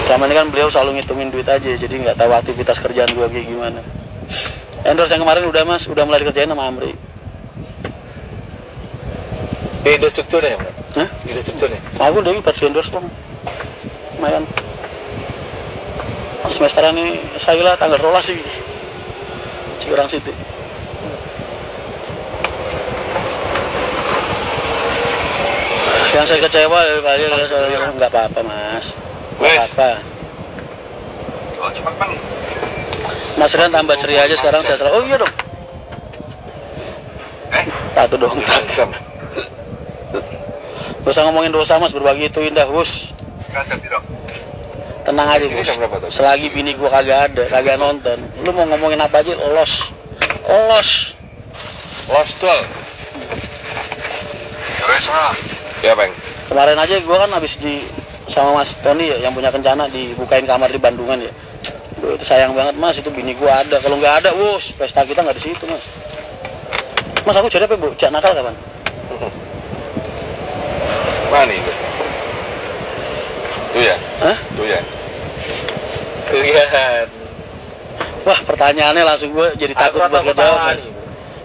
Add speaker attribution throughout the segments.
Speaker 1: Selama ini kan beliau selalu ngitungin duit aja, jadi nggak tahu aktivitas kerjaan gue kayak gimana. Endorse yang kemarin udah mas, udah mulai dikerjain sama Amri.
Speaker 2: Ide strukturnya ya, Mas?
Speaker 1: Hah?
Speaker 2: Ide strukturnya?
Speaker 1: Aku udah baru endorse dong. Lumayan. Semesteran ini saya lah tanggal rolas sih. Cikarang City. Yang saya kecewa kayaknya nggak apa-apa mas. Nggak apa-apa. Mas Rian tambah ceria aja sekarang saya salah. Oh iya dong. Satu dong. Gak usah ngomongin dosa mas, berbagi itu indah bos. Tenang aja bos. Selagi bini gua kagak ada, kagak nonton, lu mau ngomongin apa aja los
Speaker 2: tol. Ya bang.
Speaker 1: Kemarin aja gua kan habis sama Mas Tony ya, yang punya kencana dibukain kamar di Bandungan ya. Duh, itu sayang banget mas, itu bini gua ada. Kalau nggak ada, pesta kita nggak di situ mas. Mas aku jadi apa bu? Cak nakal kapan?
Speaker 2: Mana itu? Tuh ya?
Speaker 1: Hah?
Speaker 2: Tuh ya? Tuh ya.
Speaker 1: Wah pertanyaannya langsung gue jadi takut buat ngejawab mas.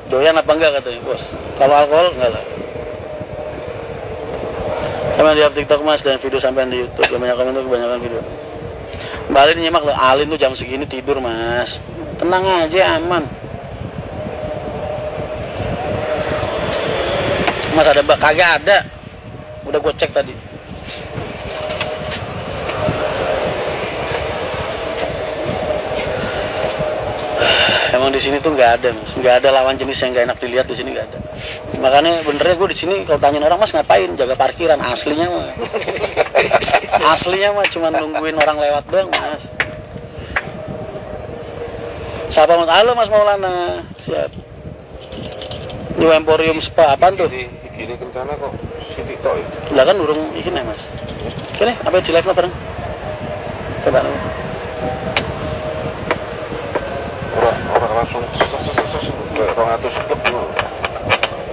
Speaker 1: Doyan apa enggak katanya bos? Kalau alkohol enggak lah. Sama di TikTok mas dan video sampai di YouTube. Kebanyakan itu kebanyakan video. Mbak Alin nyimak loh, Alin tuh jam segini tidur mas. Tenang aja aman. Mas ada mbak? Kagak ada. Udah gue cek tadi. Emang di sini tuh nggak ada, mas. Nggak ada lawan jenis yang nggak enak dilihat di sini nggak ada. Makanya benernya gue di sini kalau tanyain orang mas ngapain? Jaga parkiran. Aslinya mah, aslinya mah cuma nungguin orang lewat doang mas. Siapa mas? Halo mas Maulana, siap. New Emporium Spa apaan tuh?
Speaker 2: Gini kencana kok si TikTok itu.
Speaker 1: Lah kan urung iki nih mas. Kene apa di live bareng? Coba. Orang
Speaker 2: langsung 200 klub dulu.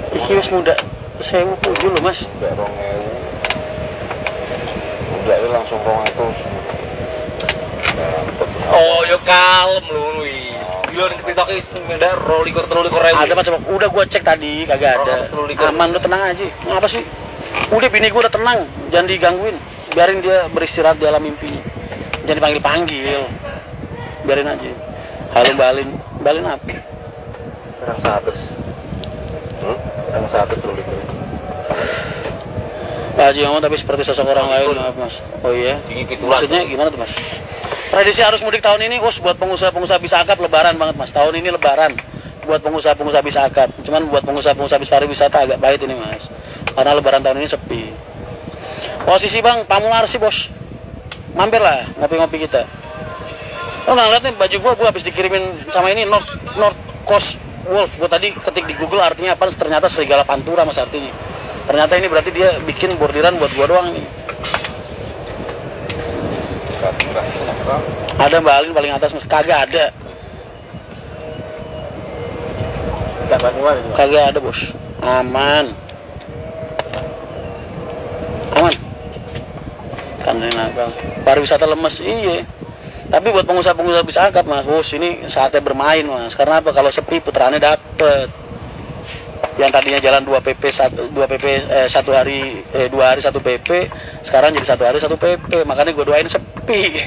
Speaker 1: Iki wis muda 1007 lho mas.
Speaker 2: Mbak 2000. Udah ini langsung 200. Oh yo kalem lho wi. Gila ning TikTok is menda 23
Speaker 1: ada macam udah gua cek tadi kagak ada. Aman lu tenang aja. Ngapa sih? Udah bini gua udah tenang, jangan digangguin. Biarin dia beristirahat di alam mimpinya. Jangan dipanggil-panggil. Biarin aja. Halo Mbak Alin. Mbak Alin apa?
Speaker 2: Orang 100. Orang 100 dulu itu.
Speaker 1: Pak Haji ngomong tapi seperti sosok orang lain, maaf mas. Oh iya? Maksudnya gimana tuh mas? Prediksi arus mudik tahun ini, buat pengusaha-pengusaha bisa akap lebaran banget mas. Tahun ini lebaran buat pengusaha-pengusaha bisa akap. Cuman buat pengusaha-pengusaha bis pariwisata agak pahit ini mas. Karena lebaran tahun ini sepi. Posisi bang, Pamular sih bos. Mampir lah ngopi-ngopi kita. Lo nggak ngeliat nih baju gua habis dikirimin sama ini North Coast Wolf. Gua tadi ketik di Google artinya apa? Ternyata serigala pantura mas artinya. Ternyata ini berarti dia bikin bordiran buat gua doang nih. Ada Mbak Alin paling atas mas, kagak ada. Kagak ada bos, aman. Kan nakal. Pariwisata lemes, iya. Tapi buat pengusaha-pengusaha bisa angkat mas, ini saatnya bermain mas. Karena apa? Kalau sepi putraannya dapet. Yang tadinya jalan 2 PP 1 hari 2 hari 1 PP, sekarang jadi 1 hari 1 PP. Makanya gue doain sepi.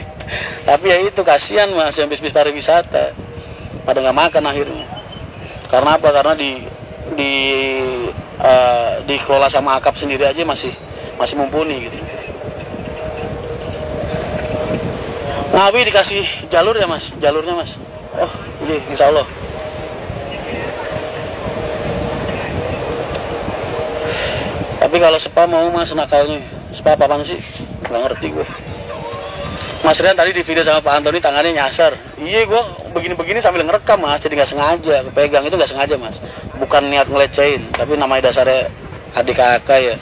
Speaker 1: Tapi ya itu kasihan mas yang bis pariwisata pada nggak makan akhirnya. Karena apa? Karena dikelola sama akap sendiri aja masih mumpuni gitu. Ngawi dikasih jalur ya mas, jalurnya mas. Oh iya insya Allah. Tapi kalau spa mau mas nakalnya, spa apaan sih? Nggak ngerti gue. Mas Rian tadi di video sama Pak Antoni tangannya nyasar. Iya gue begini-begini sambil ngerekam mas, jadi nggak sengaja kepegang, itu nggak sengaja mas. Bukan niat ngelecehin, tapi namanya dasarnya adik kakak ya.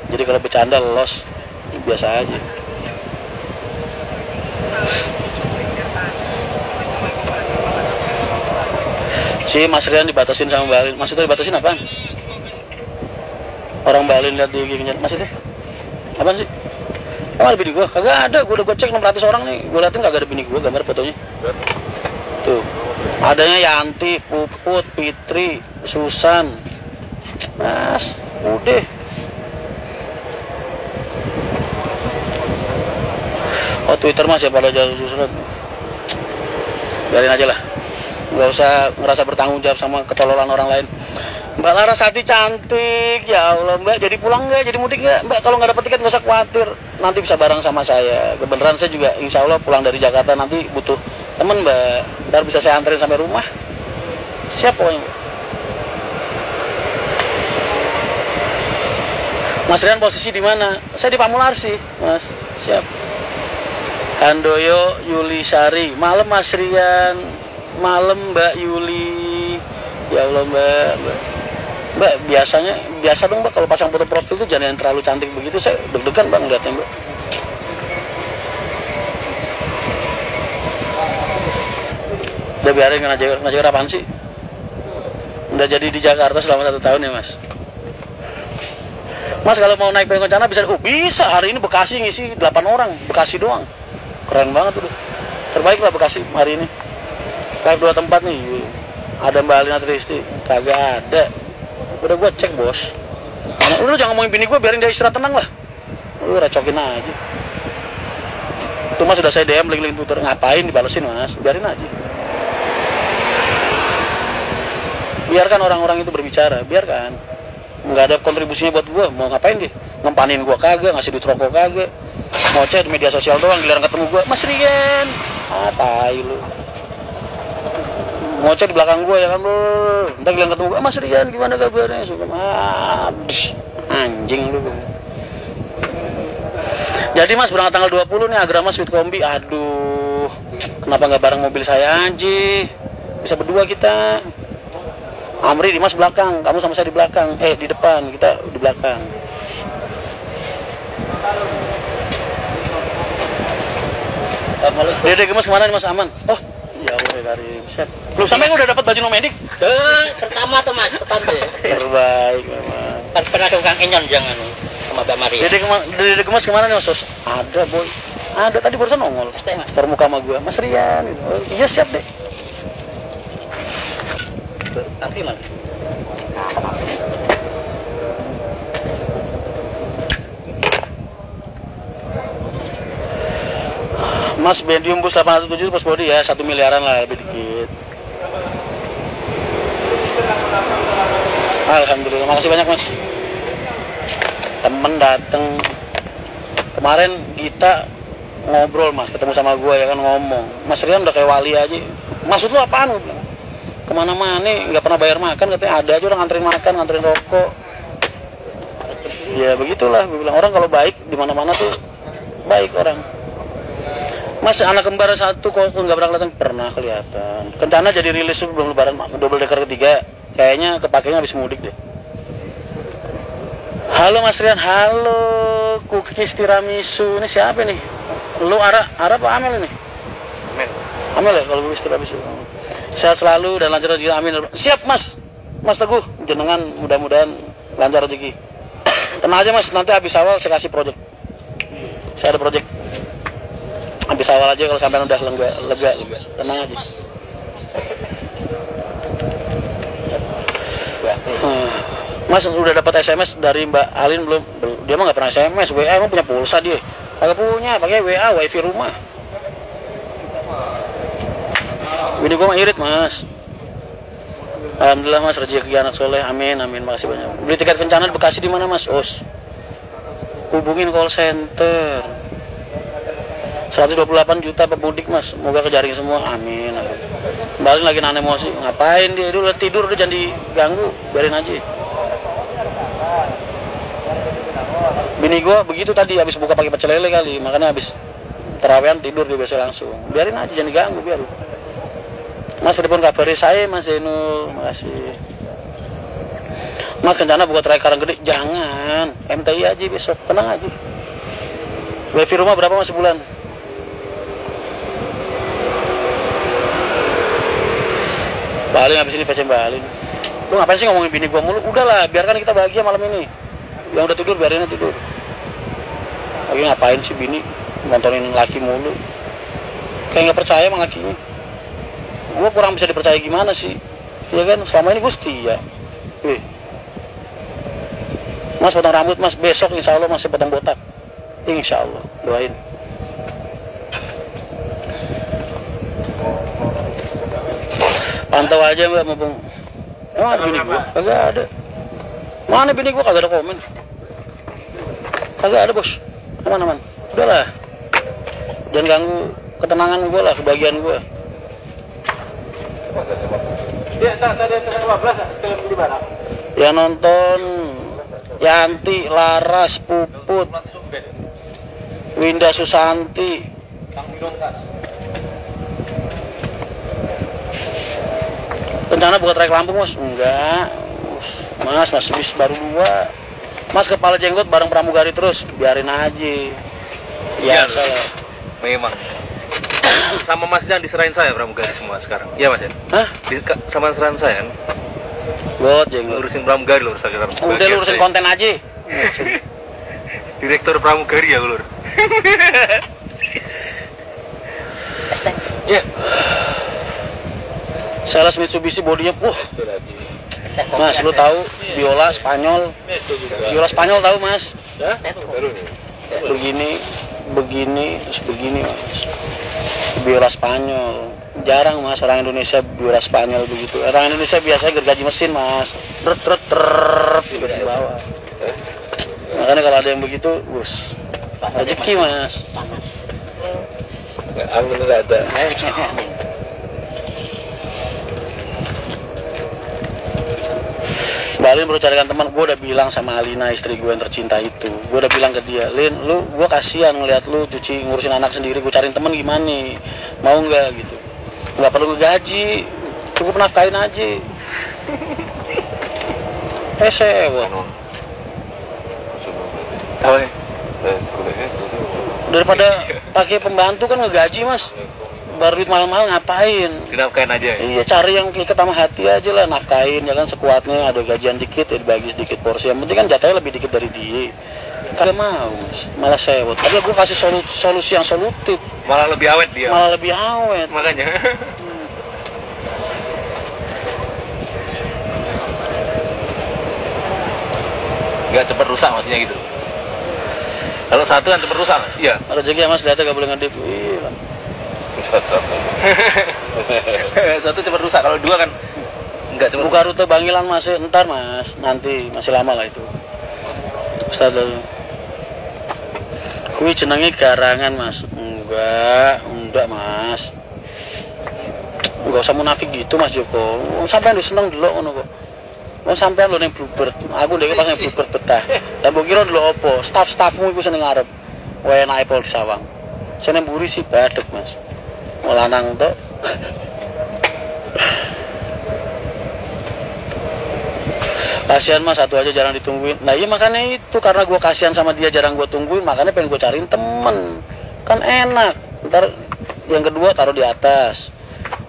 Speaker 1: Jadi kalau bercanda los biasa aja. Si Mas Rian dibatasin sama Mbak Alin. Maksudnya dibatasin apaan? Orang Mbak Alin lihat di giginya. Maksudnya apaan sih? Emang ada bini gua? Kagak ada, gua udah gua cek 600 orang nih. Gua liatin kagak ada bini gua, gambar fotonya. Tuh. Adanya Yanti, Puput, Fitri, Susan. Mas, udah. Oh, Twitter Mas ya pada jauh susulan. Biarin aja lah. Nggak usah ngerasa bertanggung jawab sama ketololan orang lain. Mbak Larasati cantik, ya Allah Mbak, jadi pulang nggak, jadi mudik nggak Mbak? Kalau nggak dapat tiket nggak usah khawatir, nanti bisa bareng sama saya. Kebenaran saya juga insya Allah pulang dari Jakarta nanti butuh temen Mbak, ntar bisa saya anterin sampai rumah. Siap pokoknya. Mas Rian posisi di mana? Saya di Pamularsi, Mas. Siap. Handoyo Yulisari, malam Mas Rian, malam Mbak Yuli. Ya Allah Mbak. Mbak, biasa dong Mbak kalau pasang foto profil itu jangan yang terlalu cantik begitu. Saya deg-degan Mbak ngeliatnya Mbak. Udah biarin ngajar apaan sih? Udah jadi di Jakarta selama 1 tahun ya Mas. Mas kalau mau naik Kencana bisa? Bisa, hari ini Bekasi ngisi 8 orang, Bekasi doang. Keren banget udah. Terbaik lah Bekasi hari ini. Live 2 tempat nih. Ada Mbak Alina Tristi, kagak ada. Udah gue cek bos. Udah jangan ngomongin bini gue, biarin dia istirahat tenang lah. Lu recokin aja. Itu Mas sudah saya DM link Twitter, ngapain dibalesin Mas? Biarin aja. Biarkan orang-orang itu berbicara, biarkan. Nggak ada kontribusinya buat gue, mau ngapain dia? Ngempanin gue kagak, ngasih duit rokok kagak. Mau chat di media sosial doang, giliran ketemu gue, Mas Rian. Tai lu. Ngoceh di belakang gue ya kan bro, ntar bilang ketemu gue, Mas Rian gimana kabarnya, suka anjing lu. Jadi Mas berangkat tanggal 20 nih Agrama Sweet Kombi. Aduh, kenapa nggak bareng mobil saya aja, bisa berdua kita. Amri di Mas belakang, kamu sama saya di belakang, di depan, kita di belakang. Dede Gemes kemana nih Mas? Aman? Oh ya udah dari set. Lu sampai udah dapat baju nomedik?
Speaker 2: Pertama tuh Mas, pertama ya.
Speaker 1: Terbaik memang.
Speaker 2: Kan pernah tukang enyon jangan sama Mbak Maria.
Speaker 1: Dede Gemes kemana nih Mas Sos? Ada boy. Ada tadi barusan nongol. Star muka sama gua. Mas Rian gitu. Oh, iya siap deh.
Speaker 2: Nanti Mas.
Speaker 1: Mas Bendium Bus 807 pas body ya 1 miliaran lah lebih dikit. Alhamdulillah, makasih banyak Mas. Temen dateng kemarin kita ngobrol Mas, ketemu sama gua ya kan ngomong. Mas Rian udah kayak wali aja. Maksud lu apaan? Kemana-mana nggak pernah bayar makan katanya, ada aja orang nganterin makan, nganterin rokok. Ya begitulah, gue bilang orang kalau baik di mana-mana tuh baik orang. Mas anak kembar 1 kok nggak pernah kelihatan? Pernah kelihatan. Kencana jadi rilis sebelum lebaran double decker ketiga. Kayaknya kepakainya habis mudik deh. Halo Mas Rian, halo Kukis Tiramisu. Ini siapa nih? Lu Ara apa Amel ini? Amel ya kalau Kukis Tiramisu. Sehat selalu dan lancar rezeki, amin. Siap Mas. Mas Teguh, jenengan mudah-mudahan lancar rezeki. Tenang aja Mas, nanti habis awal saya kasih project. Saya ada project. Habis awal aja kalau sampai udah lega, tenang aja. Mas udah dapat SMS dari Mbak Alin belum? Dia mah nggak pernah SMS. WA emang punya pulsa dia? Kagak punya, pakai WA wifi rumah. Bini gua mah irit Mas. Alhamdulillah Mas, rezeki anak soleh, amin amin, makasih banyak. Beli tiket Kencana di Bekasi di mana Mas? Os. Hubungin call center. 128 juta pemudik Mas, semoga kejaring semua, amin. Balik lagi nahan emosi, ngapain dia dulu tidur udah jangan diganggu, biarin aja. Bini gua begitu tadi habis buka pakai pecel lele kali, makanya habis terawehan tidur dia biasa langsung, biarin aja jangan diganggu biar. Mas telepon kabari saya Mas Zainul, makasih. Mas Kencana buka trayek Karang Gede, jangan, MTI aja besok, tenang aja. Wifi rumah berapa Mas sebulan? Balin habis ini VC Balin. Lu ngapain sih ngomongin bini gua mulu? Udahlah, biarkan kita bahagia malam ini. Yang udah tidur biarin aja tidur. lagi ngapain sih bini nontonin laki mulu, kayak nggak percaya sama lakinya. Gue kurang bisa dipercaya gimana sih, ya kan? Selama ini gue setia. Mas potong rambut mas, besok insya Allah masih potong botak, insya Allah, doain. Pantau aja mbak, mumpung. Emang ada bini gue? Kagak ada. Mana bini gue? Kagak ada komen. Kagak ada bos. Aman. Udahlah. Jangan ganggu ketenangan gue lah, kebahagiaan gue.
Speaker 2: Ya, tadi 15 film di mana?
Speaker 1: Ya nonton Yanti, Laras, Puput, Winda Susanti. Rencana buat trek Lampung mas? Enggak. Mas bis baru 2. Mas kepala jenggot bareng pramugari terus, biarin aja. Ya salah.
Speaker 2: Memang. Sama Mas Jan diserahin saya pramugari semua sekarang. Iya Mas ya?
Speaker 1: Hah?
Speaker 2: Sama serahin saya kan?
Speaker 1: Buat jenggot.
Speaker 2: Lurusin pramugari lur sekarang.
Speaker 1: Udah lurusin konten aja.
Speaker 2: Direktur pramugari ya lur. Ya.
Speaker 1: Sales Mitsubishi bodinya, Mas, lu tahu biola Spanyol? Biola Spanyol tahu Mas? Begini, terus begini Mas. Biola Spanyol. Jarang Mas orang Indonesia biola Spanyol begitu. Orang Indonesia biasanya gergaji mesin Mas. Gitu di bawah. Makanya kalau ada yang begitu, bus rezeki Mas.
Speaker 2: Angin ada.
Speaker 1: Mbak Alin baru carikan teman, gue udah bilang sama Alina istri gue yang tercinta itu, gue udah bilang ke dia, Lin, gue kasihan ngeliat lu ngurusin anak sendiri, gue cariin teman gimana nih, mau nggak gitu, nggak perlu ngegaji, cukup nafkain aja, sewot, daripada pakai pembantu kan ngegaji mas. Baru duit mahal-mahal ngapain?
Speaker 2: Dinafkain aja ya?
Speaker 1: Iya, cari yang ikat sama hati aja lah, nafkain ya kan sekuatnya, ada gajian dikit ya dibagi sedikit porsi, yang penting kan jatahnya lebih dikit dari dia. Kagak mau mas, malah sewot. Padahal gue kasih solusi yang solutif,
Speaker 2: malah lebih awet dia.
Speaker 1: Malah lebih awet.
Speaker 2: Makanya nggak cepat rusak maksudnya gitu. Kalau satu kan cepat rusak mas? Iya.
Speaker 1: Rezeki ya mas, lihatnya gak boleh ngedip. Iya.
Speaker 2: Satu cepat rusak, kalau 2 kan nggak cepat.
Speaker 1: Buka rute Bangilan masih ntar mas, nanti masih lama lah itu. Ustaz dulu. Kui jenenge garangan mas. Enggak mas. Enggak usah munafik gitu mas Joko. Sampean lu seneng delok ngono kok. Sampean lu ning Bluebird. Aku ndek pas ning Bluebird betah. Lah mbok kira delok apa? Staff-staffmu iku seneng ngarep. Wae naik pol di Sawang. Seneng mburi sih badek mas. Lanang tuh. Kasihan mas, satu aja jarang ditungguin. Nah iya makanya itu, karena gue kasihan sama dia jarang gue tungguin, makanya pengen gue cariin temen. Kan enak. Ntar yang kedua taruh di atas,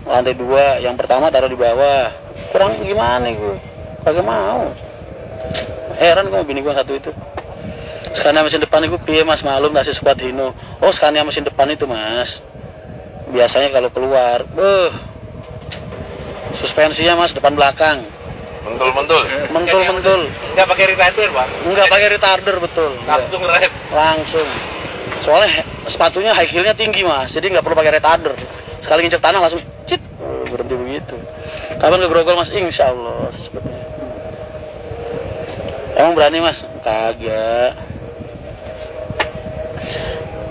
Speaker 1: lantai 2, yang pertama taruh di bawah. Kurang gimana gue? Kagak mau. Heran gue sama bini gue satu itu. Scania mesin depan itu piye mas, malum nasi squad Hino. Oh Scania mesin depan itu mas, biasanya kalau keluar, suspensinya mas depan belakang. Mentul.
Speaker 2: Nggak pakai retarder bang?
Speaker 1: Nggak pakai retarder betul.
Speaker 2: Langsung rem.
Speaker 1: Langsung. Soalnya sepatunya high heelnya tinggi mas, jadi nggak perlu pakai retarder. Sekali nginjek tanah langsung cit, berhenti begitu. Kapan ke Grogol mas? Insya Allah sepertinya. Emang berani mas? Kagak.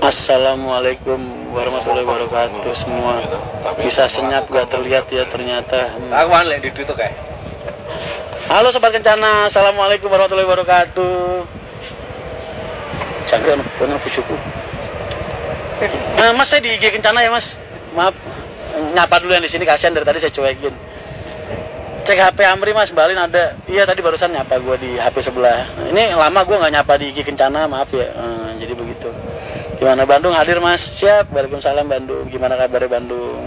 Speaker 1: Assalamualaikum warahmatullahi wabarakatuh semua. Bisa senyap gak terlihat ya ternyata.
Speaker 2: Aku mana di situ kayak.
Speaker 1: Halo sobat kencana, assalamualaikum warahmatullahi wabarakatuh. Canggih bener pucuku. Mas saya di IG kencana ya mas. Maaf, nyapa dulu yang di sini, kasihan dari tadi saya cuekin. Cek HP Amri mas, Balin ada. Iya tadi barusan nyapa gue di HP sebelah. Ini lama gue nggak nyapa di IG kencana, maaf ya. Jadi begitu. Gimana Bandung hadir mas? Siap. Waalaikumsalam Bandung. Gimana kabarnya Bandung?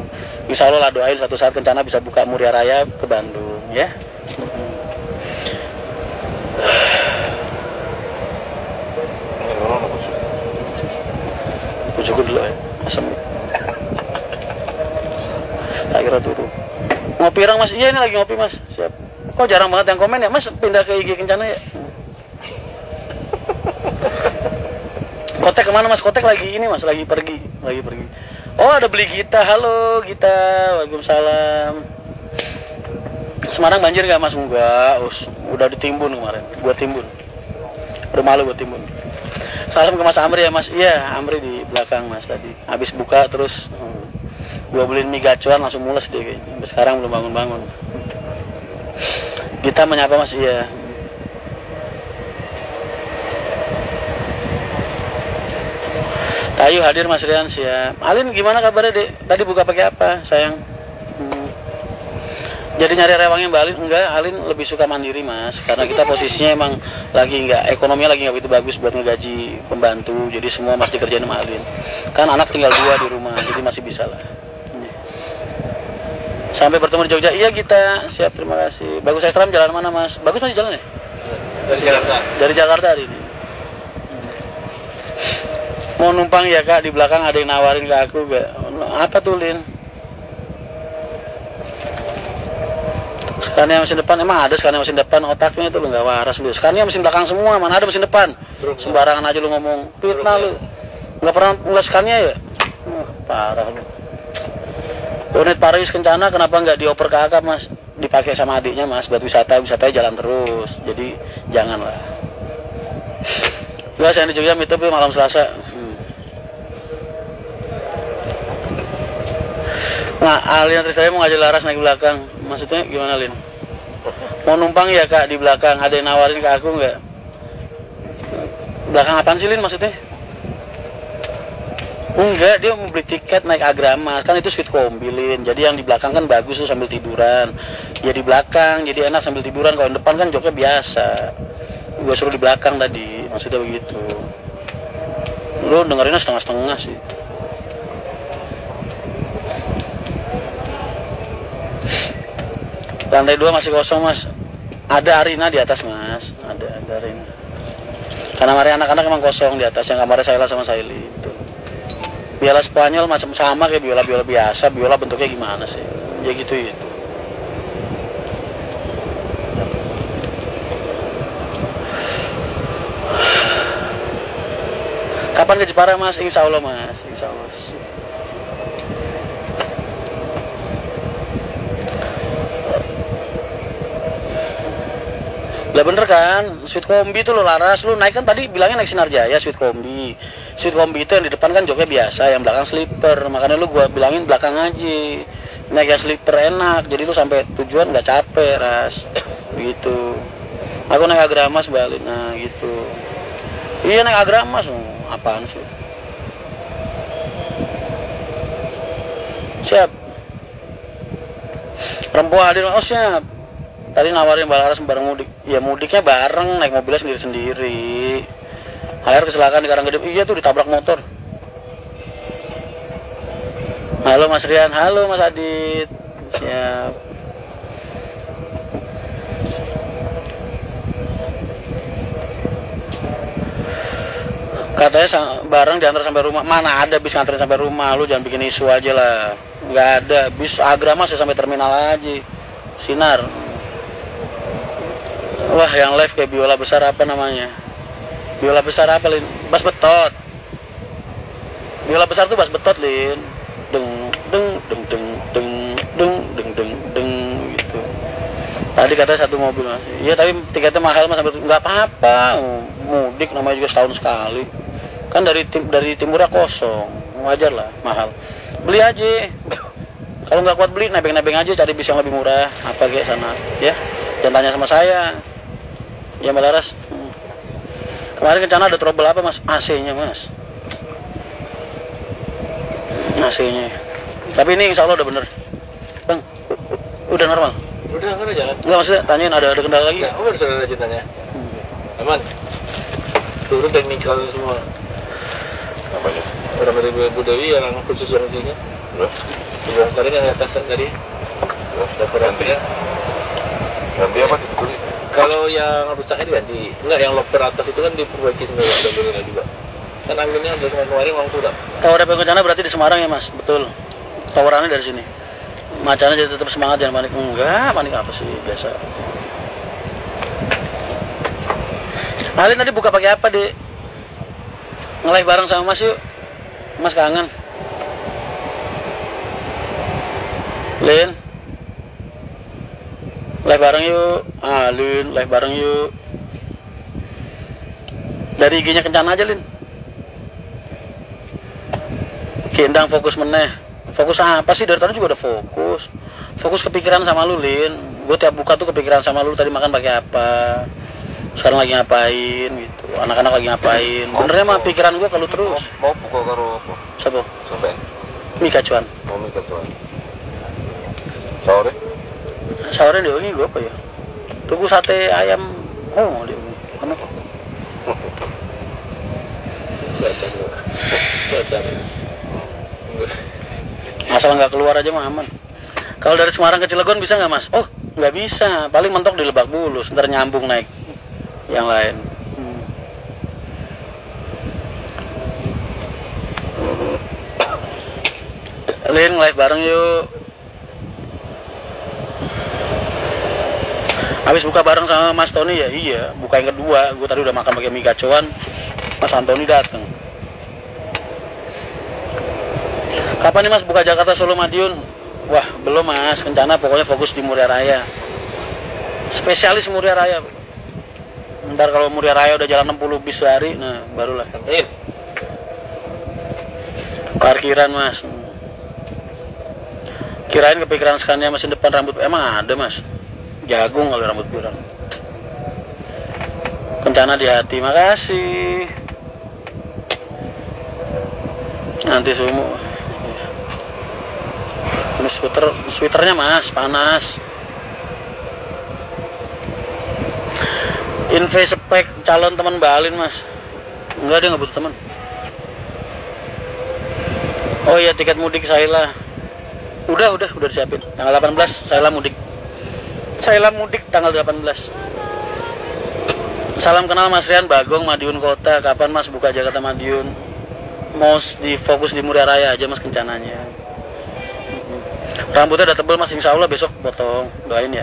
Speaker 1: Insya Allah lah doain satu saat kencana bisa buka Muria Raya ke Bandung ya. Cukup dulu ya, asam. Tak kira turun. Ngopi orang mas, iya ini lagi ngopi mas, siap. Kok jarang banget yang komen ya mas, pindah ke IG Kencana ya. Kotek kemana mas? Kotek lagi ini mas, lagi pergi. Oh ada beli Gita, halo Gita, waalaikumsalam. Semarang banjir nggak mas? Enggak, udah ditimbun kemarin, buat timbun. Rumah lu buat timbun. Salam ke Mas Amri ya mas, iya Amri di belakang mas tadi. Habis buka terus gua beliin mie gacuan langsung mules dia kayaknya. Sampai sekarang belum bangun-bangun. Kita menyapa mas, iya. Tayu hadir mas Rian, siap. Alin gimana kabarnya dek? Tadi buka pakai apa sayang? Jadi nyari rewangnya Mbak Alin? Enggak, Alin lebih suka mandiri mas. Karena kita posisinya emang lagi enggak, ekonominya lagi nggak begitu bagus buat ngegaji pembantu. Jadi semua masih dikerjain sama Alin. Kan anak tinggal 2 di rumah, jadi masih bisa lah. Sampai bertemu di Jogja, iya kita siap, terima kasih. Bagus Ekstram jalan mana mas? Bagus masih jalan ya?
Speaker 2: Dari Jakarta.
Speaker 1: Dari Jakarta hari ini. Mau numpang ya kak, di belakang ada yang nawarin ke aku gak? Apa tuh Lin? Scania mesin depan, emang ada Scania mesin depan, otaknya itu lu nggak waras lu. Scania mesin belakang semua, mana ada mesin depan? Sembarangan aja lu ngomong, fitnah lu. Nggak Scania ya? Parah lu. Unit Paris Kencana kenapa nggak dioper ke akap mas? Dipakai sama adiknya mas, buat wisatanya jalan terus. Jadi janganlah. Gak, saya di Jogja meetup malam Selasa. Nah, Alin Trisdaya mau ngajak Laras naik belakang. Maksudnya gimana Lin? Mau numpang ya kak di belakang, ada yang nawarin ke aku nggak? Belakang apaan sih Lin maksudnya? Enggak, dia mau beli tiket naik Agrama, kan itu suite kombi Lin. Jadi yang di belakang kan bagus tuh sambil tiduran. Ya di belakang jadi enak sambil tiduran, kalau di depan kan joknya biasa. Gue suruh di belakang tadi, maksudnya begitu. Lu dengerinnya setengah-setengah sih. Lantai 2 masih kosong mas. Ada arena di atas mas, ada arena. Karena mari anak-anak emang kosong di atas, yang kamarnya Sayla sama Saili itu. Biola Spanyol macam sama kayak biola biasa, biola bentuknya gimana sih? Ya gitu itu. Kapan ke Jepara mas? Insya Allah mas, insya Allah. Lah bener kan, suite kombi itu lo Laras, lu naik kan tadi bilangnya naik Sinar Jaya suite kombi. Suite kombi itu yang di depan kan joknya biasa, yang belakang sleeper. Makanya lu gua bilangin belakang aja. Naik yang sleeper enak, jadi lu sampai tujuan nggak capek, Ras. Gitu. Aku naik Agrama sebalik, nah gitu. Iya naik Agrama, apaan sih? Siap. Perempuan hadir, oh siap. Tadi nawarin Mbak Laras bareng mudik. Ya mudiknya bareng, naik mobilnya sendiri-sendiri. Akhir kecelakaan di Karanggede. Iya tuh ditabrak motor. Halo Mas Rian, halo Mas Adit. Siap. Katanya bareng diantar sampai rumah. Mana ada bis nganterin sampai rumah? Lu jangan bikin isu aja lah. Nggak ada. Bis Agrama saya sampai terminal aja. Sinar. Wah yang live kayak biola besar apa namanya? Biola besar apa Lin? Bas betot. Biola besar tuh bas betot Lin. Deng deng deng deng deng deng deng deng deng gitu. Tadi katanya satu mobil mas. Iya tapi tiketnya mahal mas, nggak apa-apa. Mudik namanya juga setahun sekali. Kan dari timurnya kosong, wajar lah mahal. Beli aja. Kalau nggak kuat beli nebeng-nebeng aja, cari bis yang lebih murah. Apa kayak sana ya? Jangan tanya sama saya. Ya Mbak Laras. Kemarin Kencana ada trouble apa mas? AC-nya mas. AC-nya. Tapi ini insya Allah udah bener. Bang, udah normal.
Speaker 2: Udah kan jalan.
Speaker 1: Enggak maksudnya tanyain ada kendala lagi.
Speaker 2: Enggak, udah sudah lanjutannya. Aman. Turun teknikal semua. Apanya? Orang dari Bu Dewi yang khusus yang sini. Sudah tadi yang atas tadi. Dapat nanti. Nanti apa dibetulin? Kalau yang rusaknya diganti, enggak yang loper atas itu kan diperbaiki sebenarnya juga. Kan anginnya udah kemarin uang sudah.
Speaker 1: Tower DP Kencana berarti di Semarang ya mas, betul. Towerannya dari sini. Macannya jadi tetap semangat, jangan panik. Enggak, panik apa sih, biasa. Alin tadi buka pakai apa, Dek? Nge-live bareng sama Mas yuk. Mas kangen. Lin. Live bareng yuk. Lin, live bareng yuk. Dari IG-nya Kencana aja, Lin. Gendang fokus meneh. Fokus apa sih? Dari tadi juga udah fokus. Fokus kepikiran sama lu, Lin. Gue tiap buka tuh kepikiran sama lu, tadi makan pakai apa, sekarang lagi ngapain gitu, anak-anak lagi ngapain. Benernya mah pikiran gue kalau terus.
Speaker 2: Mau buka karo apa?
Speaker 1: Siapa?
Speaker 2: Sampai.
Speaker 1: Mika Cuan.
Speaker 2: Mau Mika Cuan. Sore?
Speaker 1: Sore diungi gue apa ya? Tuku sate ayam. Oh, diungi. Mana kok? Asal nggak keluar aja mah aman. Kalau dari Semarang ke Cilegon bisa nggak mas? Oh nggak bisa, paling mentok di Lebak Bulus, ntar nyambung naik yang lain. Lin live bareng yuk. Habis buka bareng sama Mas Tony ya, iya. Buka yang kedua, gue tadi udah makan pakai mie gacoan. Mas Antoni dateng. Kapan nih mas buka Jakarta Solo Madiun? Wah belum mas, Kencana pokoknya fokus di Muria Raya. Spesialis Muria Raya. Ntar kalau Muria Raya udah jalan 60 bis sehari, nah barulah. Parkiran mas. Kirain kepikiran Scania mesin depan rambut, emang ada mas? Jagung kalau rambut pirang. Kencana di hati, makasih. Nanti sumu. Ini sweaternya mas, panas. Invest spek calon teman Balin mas. Enggak, dia nggak butuh teman. Oh iya, tiket mudik Saila. Udah disiapin. Tanggal 18 Saila mudik. Saila mudik tanggal 18. Salam kenal Mas Rian Bagong Madiun Kota. Kapan mas buka Jakarta Madiun? Mau difokus di Muria Raya aja mas Kencananya. Rambutnya udah tebel mas, insya Allah besok potong, doain ya.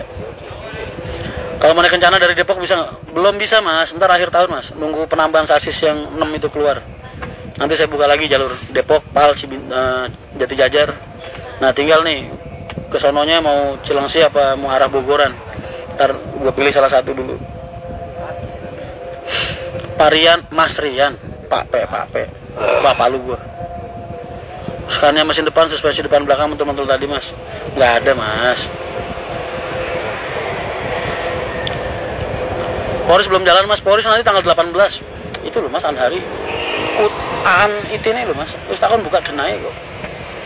Speaker 1: Kalau mau naik Kencana dari Depok bisa nggak? Belum bisa mas, ntar akhir tahun mas, nunggu penambahan sasis yang 6 itu keluar. Nanti saya buka lagi jalur Depok, Pal, Jati Jajar. Nah tinggal nih, kesononya mau Cilengsi apa mau arah Bogoran. Ntar gue pilih salah satu dulu. Parian, Mas Rian, Pak P, Bapak lu gue. Sekarangnya mesin depan, suspensi depan belakang mentul-mentul tadi mas. Nggak ada mas. Poris belum jalan mas, Poris nanti tanggal 18. Itu loh mas, Anhari itu nih loh mas. Terus takon buka denai kok.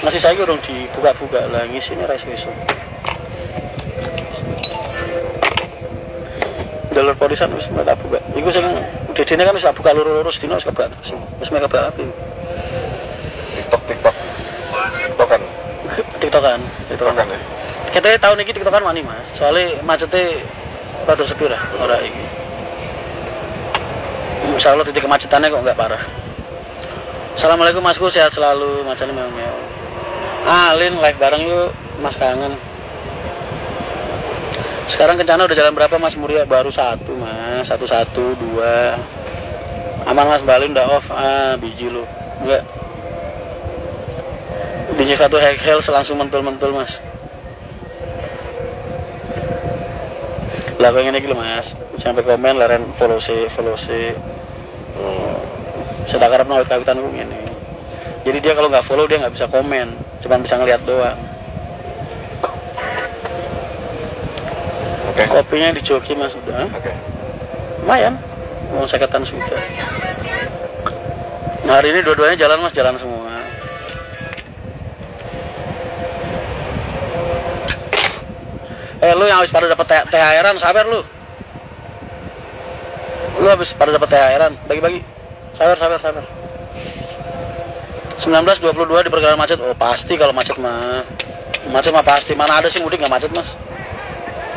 Speaker 1: Masih saya dong dibuka-buka lah, ngisi ini reso. Jalur Porisan wis tak buka. Iku sing dedene kan wis tak buka lurus-lurus dino wis kebuka terus. Wis mek kebuka api. TikTokan ya. Kita tahun ini TikTokan wani mas. Soalnya macetnya rada sepi lah ora iki. Insya Allah titik kemacetannya kok nggak parah. Assalamualaikum masku, sehat selalu. Macamnya meong-meong. Lin live bareng yuk, mas kangen. Sekarang Kencana udah jalan berapa mas Muria? Baru 1 mas, 1, 2. Aman mas, Balin udah off. Biji lu. Enggak. Dinjek satu hell langsung mentul-mentul mas. Lah kok ngene iki lho mas. Sampai komen leren follow C. Saya tak karep nawit kawitan ku ngene. Jadi dia kalau nggak follow dia nggak bisa komen, cuma bisa ngeliat doang. Okay. Kopinya di joki mas udah. Okay. Lumayan. Mau seketan sudah. Nah, hari ini dua-duanya jalan mas, jalan semua. Lu yang habis pada dapat THR-an, sabar lu. Lu habis pada dapat THR-an, bagi-bagi. Sabar. 19.22 di pergerakan macet. Oh pasti kalau macet mah pasti. Mana ada sih mudik nggak macet mas?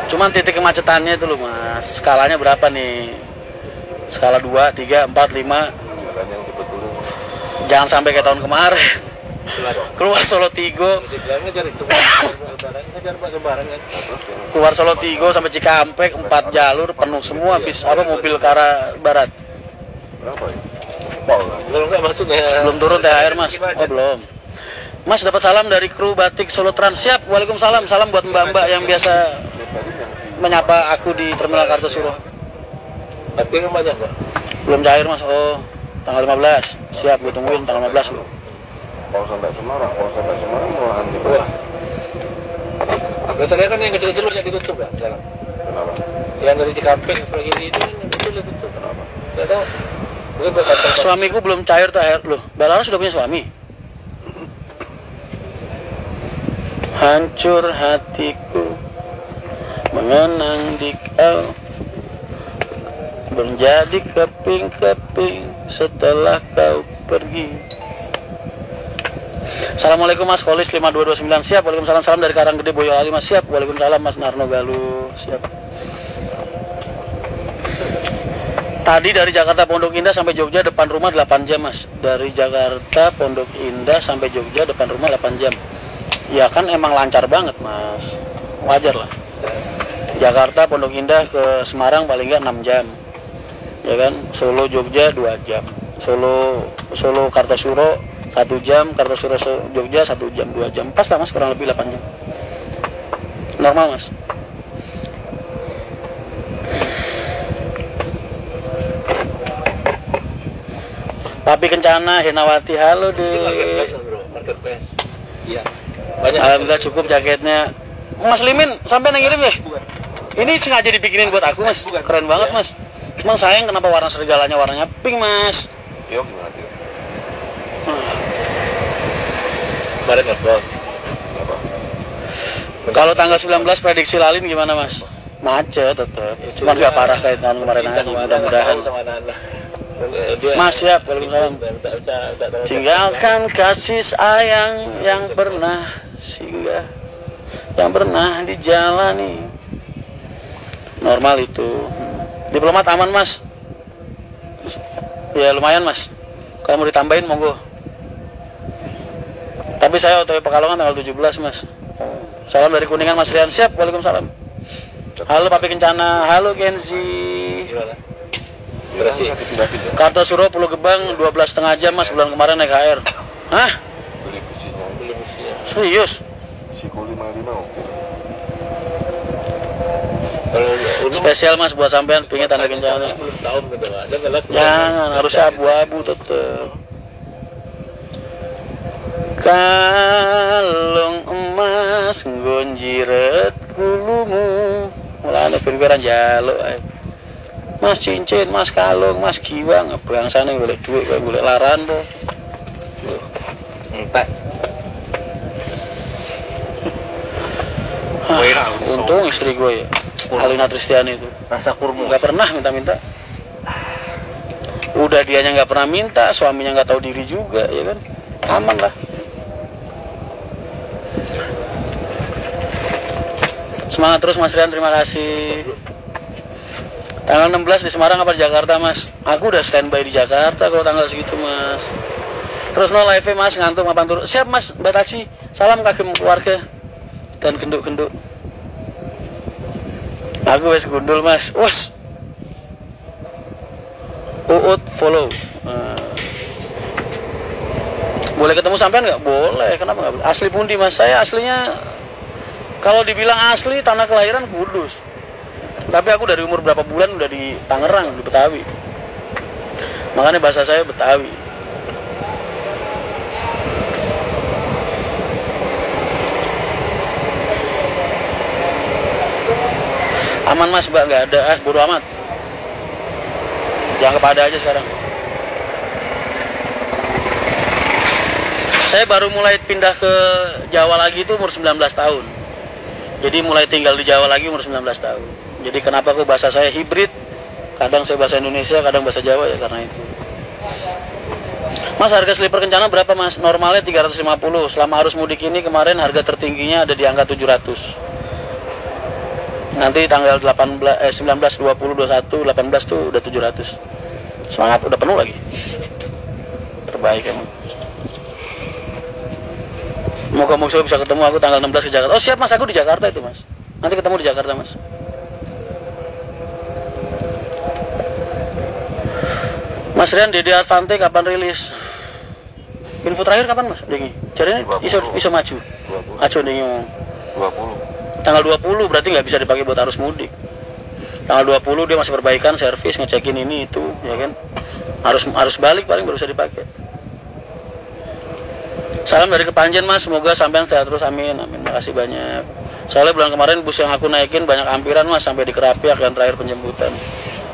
Speaker 1: Cuman titik kemacetannya itu loh mas. Skalanya berapa nih? Skala 2, 3, 4, 5. Jangan sampai kayak tahun kemarin. Keluar Solo Tigo. Keluar Solo Tigo sampai Cikampek 4 jalur penuh semua bis mobil ke arah barat.
Speaker 2: Berapa ya? Belum nggak masuknya.
Speaker 1: Belum turun THR Mas. Oh belum. Mas dapat salam dari kru Batik Solo Trans. Siap. Waalaikumsalam. Salam buat mbak-mbak yang biasa menyapa aku di Terminal Kartosuro.
Speaker 2: Tapi banyak nggak?
Speaker 1: Belum cair Mas. Oh tanggal 15. Siap. Gue tungguin tanggal 15 loh.
Speaker 3: Kalau sampai Semarang mau anti berapa?
Speaker 2: Biasanya kan yang kecil-kecil udah ditutup ya sekarang.
Speaker 3: Kenapa?
Speaker 2: Yang dari Cikampek sebelah kiri itu yang kecil ditutup. Kenapa? Nggak tahu. Mungkin berkaitan.
Speaker 1: Suamiku belum cair THR loh. Mbak Lara sudah punya suami. Hancur hatiku mengenang di kau, menjadi keping-keping setelah kau pergi. Assalamualaikum Mas Kolis 5229. Siap. Waalaikumsalam. Salam dari Karanggede Boyolali Mas. Siap. Waalaikumsalam Mas Narno Galuh. Siap. Tadi dari Jakarta Pondok Indah sampai Jogja depan rumah 8 jam Mas. Dari Jakarta Pondok Indah sampai Jogja depan rumah 8 jam. Ya kan emang lancar banget Mas. Wajar lah. Jakarta Pondok Indah ke Semarang paling nggak 6 jam. Ya kan. Solo Jogja 2 jam. Solo Kartosuro 1 jam, Kartosuro Jogja 1 jam, 2 jam. Pas lah Mas, kurang lebih 8 jam. Normal Mas. Papi Kencana, Henawati, halo deh.
Speaker 2: Iya.
Speaker 1: Alhamdulillah cukup jaketnya. Mas Limin, sampai ngirim ya? Ini sengaja dibikinin buat aku Mas. Keren banget Mas. Cuman sayang kenapa warna serigalanya warnanya pink Mas.
Speaker 3: Tio gimana Tio?
Speaker 2: Kemarin ngebon.
Speaker 1: Kalau tanggal 19 prediksi lalin gimana Mas? Macet tetap. Cuman nggak parah kayak tahun kemarin aja. Mudah-mudahan. Mas siap. Waalaikumsalam. Tinggalkan kasih sayang yang pernah singgah, yang pernah dijalani. Normal itu. Diplomat aman Mas. Ya lumayan Mas. Kalau mau ditambahin monggo. Tapi saya OTW Pekalongan tanggal 17 Mas. Salam dari Kuningan Mas Rian. Siap. Waalaikumsalam. Halo Papi Kencana. Halo Kenzi. Kartosuro Pulau Gebang 12,5 jam Mas. Bulan kemarin naik HR. Hah?
Speaker 3: Beli besinya.
Speaker 1: Serius?
Speaker 3: Siku 55 oke.
Speaker 1: Spesial Mas buat sampean pingin tanda Kencana. Jangan, harusnya abu-abu tetep. Kalung emas gonjiret kulumu. Mulane pikiran jaluk ae. Mas cincin, Mas kalung, Mas giwang, bangsane golek duit kowe golek laran to.
Speaker 2: Entek.
Speaker 1: Untung istri gue ya, Alina Tristiani itu.
Speaker 2: Rasa kurma.
Speaker 1: Nggak pernah minta-minta. Udah dianya nggak pernah minta, suaminya nggak tahu diri juga, ya kan? Aman lah. Semangat terus Mas Rian, terima kasih. Tanggal 16 di Semarang apa di Jakarta Mas? Aku udah standby di Jakarta kalau tanggal segitu Mas. Terus no live Mas, ngantuk mapan turun. Siap Mas, Mbak Taksi. Salam kagem keluarga dan genduk-genduk. Aku wes gundul Mas. Wes. Uut follow. Boleh ketemu sampean nggak? Boleh. Kenapa nggak boleh? Asli pundi Mas? Saya aslinya kalau dibilang asli tanah kelahiran Kudus. Tapi aku dari umur berapa bulan udah di Tangerang, di Betawi. Makanya bahasa saya Betawi. Aman Mas, Mbak, nggak ada. Bodo amat. Jangan kepada aja sekarang. Saya baru mulai pindah ke Jawa lagi itu umur 19 tahun. Jadi mulai tinggal di Jawa lagi umur 19 tahun. Jadi kenapa kok bahasa saya hibrid? Kadang saya bahasa Indonesia, kadang bahasa Jawa ya karena itu. Mas, harga sleeper Kencana berapa Mas? Normalnya 350. Selama arus mudik ini kemarin harga tertingginya ada di angka 700. Nanti tanggal 19, 20, 21, 18 tuh udah 700. Semangat, udah penuh lagi. terbaik emang. Moga-moga bisa ketemu aku tanggal 16 ke Jakarta. Oh siap mas, aku di Jakarta itu mas. Nanti ketemu di Jakarta mas. Mas Rian, Dede Advante kapan rilis? Info terakhir kapan mas? Dengi. Caranya iso maju.
Speaker 3: 20.
Speaker 1: Aco dengi.
Speaker 3: 20.
Speaker 1: Tanggal 20 berarti nggak bisa dipakai buat arus mudik. Tanggal 20 dia masih perbaikan, servis, ngecekin ini itu, ya kan. Arus balik paling baru bisa dipakai. Salam dari Kepanjen mas, semoga sampean sehat terus, amin, amin. Makasih banyak. Soalnya bulan kemarin bus yang aku naikin banyak ampiran mas, sampai di Kerapiak yang terakhir penjemputan.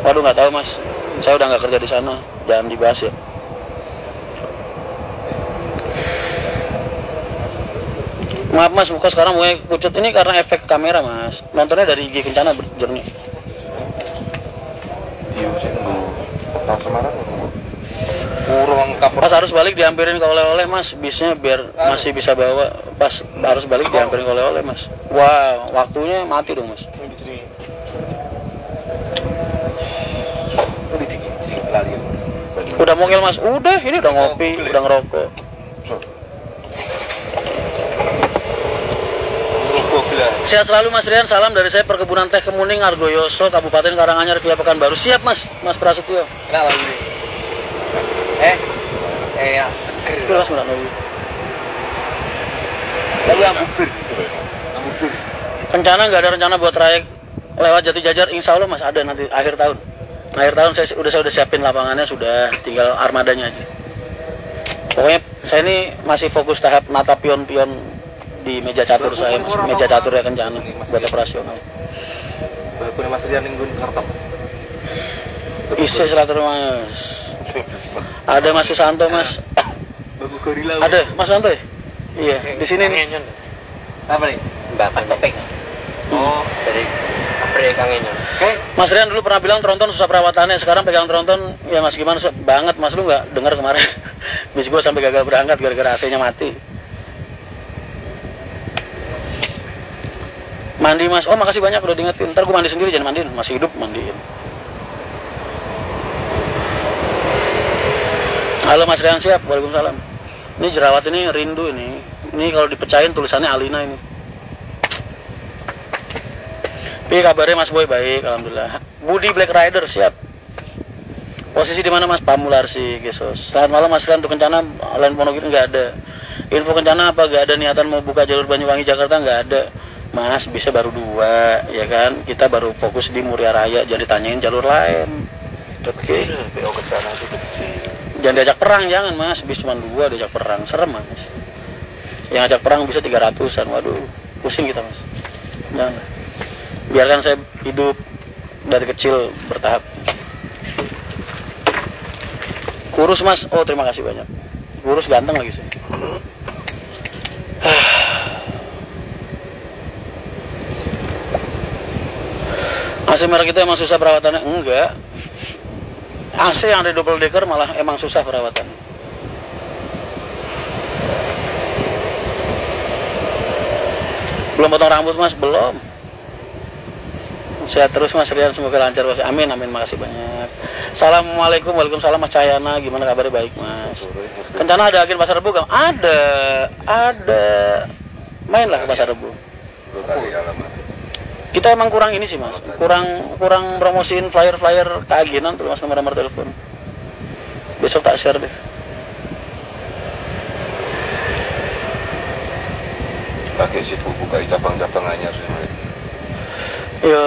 Speaker 1: Waduh nggak tahu mas, saya udah nggak kerja di sana, jangan dibahas ya. Maaf mas, muka sekarang mulai pucat ini karena efek kamera mas. Nontonnya dari IG Kencana jernih.
Speaker 3: Iya sih nunggu Kota Semarang.
Speaker 2: kurang kapur.
Speaker 1: Pas harus balik diampirin ke oleh-oleh mas, bisnya biar masih bisa bawa. Pas harus balik diampirin ke oleh-oleh mas. Wah, waktunya mati dong mas. Udah mogel mas, udah ini udah ngopi, udah ngerokok. Sehat selalu Mas Rian, salam dari saya Perkebunan Teh Kemuning, Argoyoso, Kabupaten Karanganyar via Pekanbaru. Siap Mas, Mas Prasetyo.
Speaker 2: Kenapa ini? Seger.
Speaker 1: Itu Mas Mudah Nabi.
Speaker 2: Lalu lampu bir.
Speaker 1: Rencana nggak ada rencana buat trayek lewat Jati Jajar, insya Allah Mas ada nanti akhir tahun. Akhir tahun saya udah siapin lapangannya, sudah tinggal armadanya aja. Pokoknya saya ini masih fokus tahap nata pion-pion di meja catur saya, Mas. Meja caturnya Kencana buat operasional.
Speaker 2: Punya Mas Rian Ninggun Kartop.
Speaker 1: Isi selatur Mas. Ada Mas Susanto Mas.
Speaker 2: Bagu gorila.
Speaker 1: Ada Mas Susanto ya? Iya, di sini nih.
Speaker 2: Apa nih? Bapak Topeng. Oh, dari April Kang Enyon.
Speaker 1: Mas Rian dulu pernah bilang tronton susah perawatannya, sekarang pegang tronton ya Mas gimana banget Mas, lu nggak dengar kemarin? Bis gue sampai gagal berangkat gara-gara AC-nya mati. Mandi Mas, oh makasih banyak udah diingetin. Ntar gue mandi sendiri, jangan mandiin, masih hidup mandiin. Halo Mas Rian, siap, waalaikumsalam. Ini jerawat ini rindu ini. Ini kalau dipecahin tulisannya Alina ini. Tapi kabarnya Mas Boy baik, alhamdulillah. Budi Black Rider siap. Posisi di mana Mas? Pamularsi, Gesos. Selamat malam Mas Rian, untuk Kencana lain Ponogiri nggak ada. Info Kencana apa? Nggak ada niatan mau buka jalur Banyuwangi Jakarta, nggak ada. Mas bisa baru 2, ya kan? Kita baru fokus di Muria Raya, jadi tanyain jalur lain. Oke. Jangan diajak perang, jangan Mas. Bis cuma 2 diajak perang, serem Mas. Yang ajak perang bisa 300-an, waduh, pusing kita Mas. Jangan. Biarkan saya hidup dari kecil bertahap. Kurus Mas, oh terima kasih banyak. Kurus ganteng lagi sih. AC merek itu emang susah perawatannya? Enggak. AC yang ada double decker malah emang susah perawatannya. Belum potong rambut Mas? Belum. Sehat terus Mas Rian, semoga lancar Mas. Amin, amin, makasih banyak. Assalamualaikum, waalaikumsalam Mas Cayana, gimana kabarnya? Baik Mas. Kencana ada agen pasar Rebo kan? Ada. Mainlah ke pasar Rebo. Kita emang kurang ini sih Mas, kurang promosiin flyer-flyer keagenan tuh Mas, nomor telepon. Besok tak share deh.
Speaker 3: Pakai situ buka cabang-cabang anyar.
Speaker 1: Yo,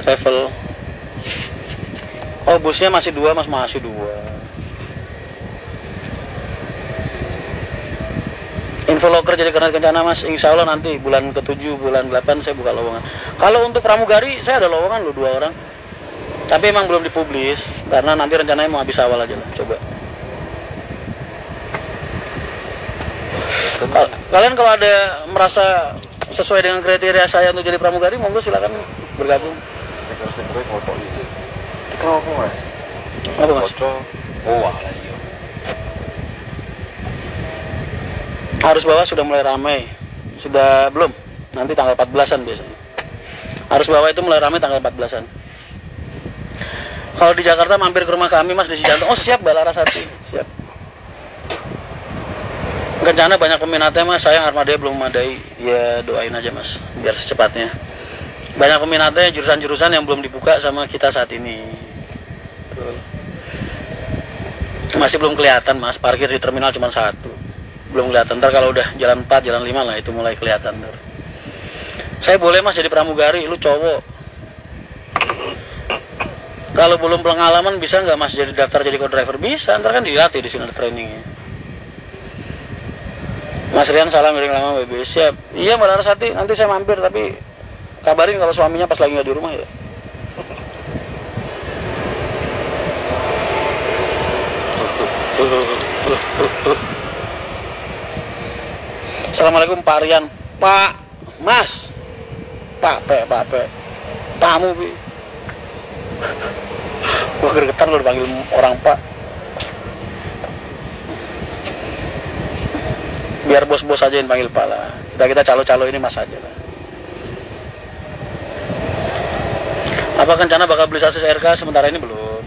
Speaker 1: travel. Oh busnya masih 2 Mas, masih 2. Info loker jadi kernet Kencana Mas, insya Allah nanti bulan ke-7, bulan 8 saya buka lowongan. Kalau untuk pramugari saya ada lowongan loh 2 orang. Tapi emang belum dipublis karena nanti rencananya mau habis awal aja lah, coba. Kalian kalau ada merasa sesuai dengan kriteria saya untuk jadi pramugari, monggo silakan bergabung.
Speaker 3: Stiker-stikernya foto itu.
Speaker 2: Stiker apa Mas?
Speaker 1: Apa Mas?
Speaker 3: Foto.
Speaker 2: Oh, alah iya.
Speaker 1: Arus bawah sudah mulai ramai. Sudah belum? Nanti tanggal 14-an biasanya. Arus bawah itu mulai ramai tanggal 14-an. Kalau di Jakarta mampir ke rumah kami Mas di Cijantung. Oh siap Mbak Larasati, siap. Kencana banyak peminatnya mas, sayang armada belum memadai. Ya doain aja mas, biar secepatnya. Banyak peminatnya, jurusan-jurusan yang belum dibuka sama kita saat ini. Masih belum kelihatan mas, parkir di terminal cuma 1. Belum kelihatan, ntar kalau udah jalan 4, jalan 5 lah itu mulai kelihatan. Saya boleh mas jadi pramugari, lu cowok. Kalau belum pengalaman bisa nggak mas jadi daftar jadi co-driver? Bisa, ntar kan dilatih di sini ada trainingnya. Mas Rian salam dari lama BB. Siap. Iya Mbak Larasati, nanti saya mampir tapi kabarin kalau suaminya pas lagi nggak di rumah ya. Assalamualaikum Pak Rian. Pak Mas Pak Tamu Pi. Gue gregetan lo dipanggil orang Pak. Biar bos-bos aja yang panggil Pak lah. Kita calo-calo ini mas aja lah. Apa Kencana bakal beli sasis RK? Sementara ini belum.